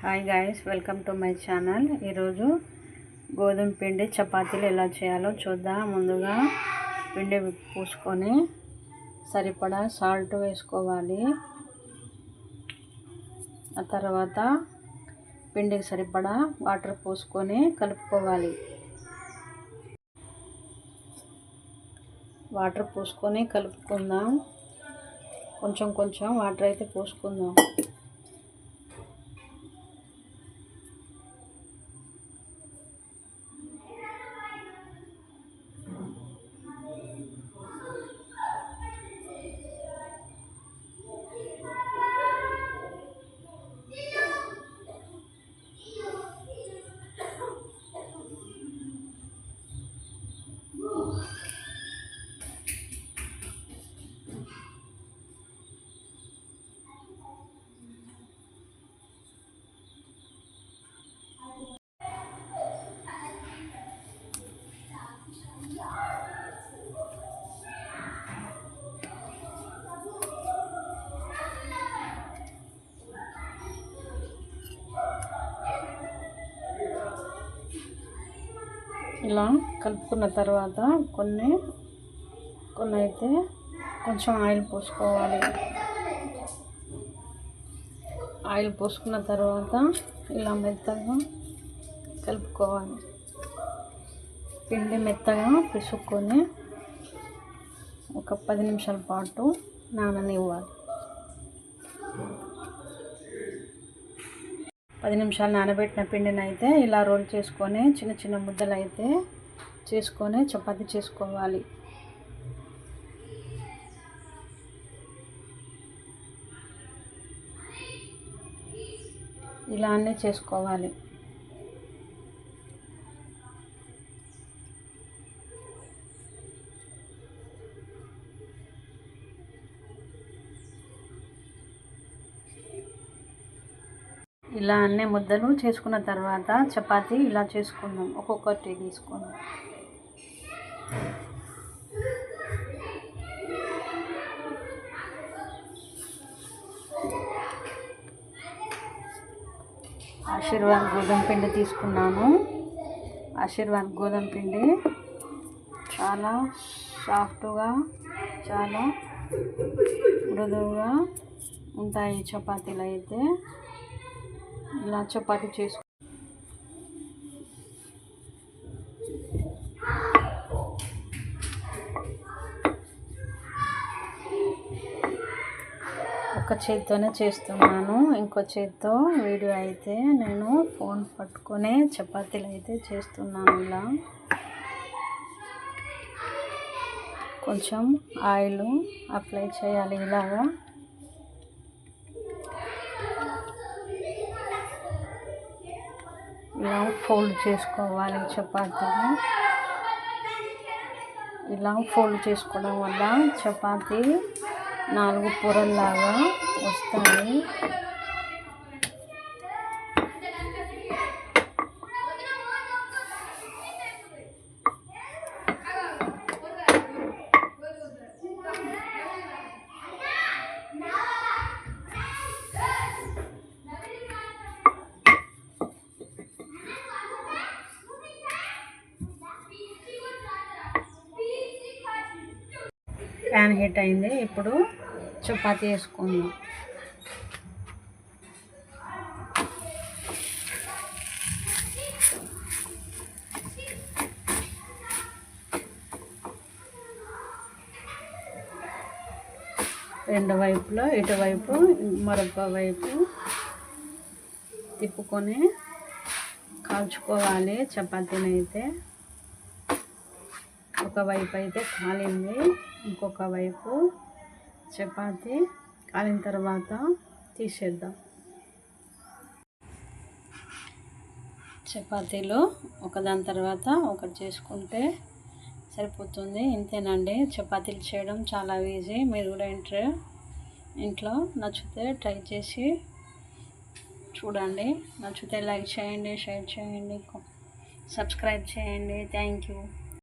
Hi guys, welcome to my channel. ఈరోజు గోధుమ పిండి చపాతీలు ఎలా చేయాలో చూద్దాం. ముందుగా పిండి పూసుకొని సరిపడా సాల్ట్ వేసుకోవాలి. ఆ తర్వాత పిండికి సరిపడా వాటర్ పోసుకొని కలుపుకోవాలి. వాటర్ పోసుకొని కలుపుకుందాం. కొంచెం కొంచెం వాటర్ అయితే పోసుకుందాం. ఇలా కలుపుకున్న తర్వాత కొన్ని అయితే కొంచెం ఆయిల్ పోసుకోవాలి. ఆయిల్ పోసుకున్న తర్వాత ఇలా మెత్తగా కలుపుకోవాలి. పిండి మెత్తగా పిసుక్కొని ఒక 10 నిమిషాల పాటు నాననివ్వాలి. 10 నిమిషాలు నానబెట్టిన పిండిని అయితే ఇలా రోల్ చేసుకొని చిన్న చిన్న ముద్దలు అయితే చేసుకొని చపాతీ చేసుకోవాలి. ఇలా అన్నీ చేసుకోవాలి. ఇలా అన్ని ముద్దలు చేసుకున్న తర్వాత చపాతీ ఇలా చేసుకుందాం. ఒక్కొక్కటి తీసుకుందాం. ఆశీర్వాద్ గోధుమ పిండి తీసుకున్నాను. ఆశీర్వాద్ గోధుమ పిండి చాలా సాఫ్ట్గా, చాలా మృదువుగా ఉంటాయి చపాతీలు అయితే. ఇలా చపాతీ చేసుకో. ఒక చేత్తోనే చేస్తున్నాను, ఇంకో చేత్తో వీడియో అయితే నేను ఫోన్ పట్టుకొని చపాతీలు అయితే చేస్తున్నాను. ఇలా కొంచెం ఆయిల్ అప్లై చేయాలి. ఇలాగా ఇలా ఫోల్డ్ చేసుకోవాలి చపాతీని. ఇలా ఫోల్డ్ చేసుకోవడం వల్ల చపాతీ 4 పొరల్లాగా వస్తాయి. ప్యాన్ హీట్ అయింది. ఇప్పుడు చపాతీ వేసుకుందాం. రెండు వైపులో ఇటువైపు మరొక వైపు తిప్పుకొని కాల్చుకోవాలి చపాతీని అయితే. ఒకవైపు అయితే కాలింది, ఇంకొక వైపు చపాతీ కాలిన తర్వాత తీసేద్దాం. చపాతీలు ఒకదాని తర్వాత ఒకటి చేసుకుంటే సరిపోతుంది. ఇంతేనండి, చపాతీలు చేయడం చాలా ఈజీ. మీరు కూడా ఇంట్లో నచ్చితే ట్రై చేసి చూడండి. నచ్చితే లైక్ చేయండి, షేర్ చేయండి, సబ్స్క్రైబ్ చేయండి. Thank you.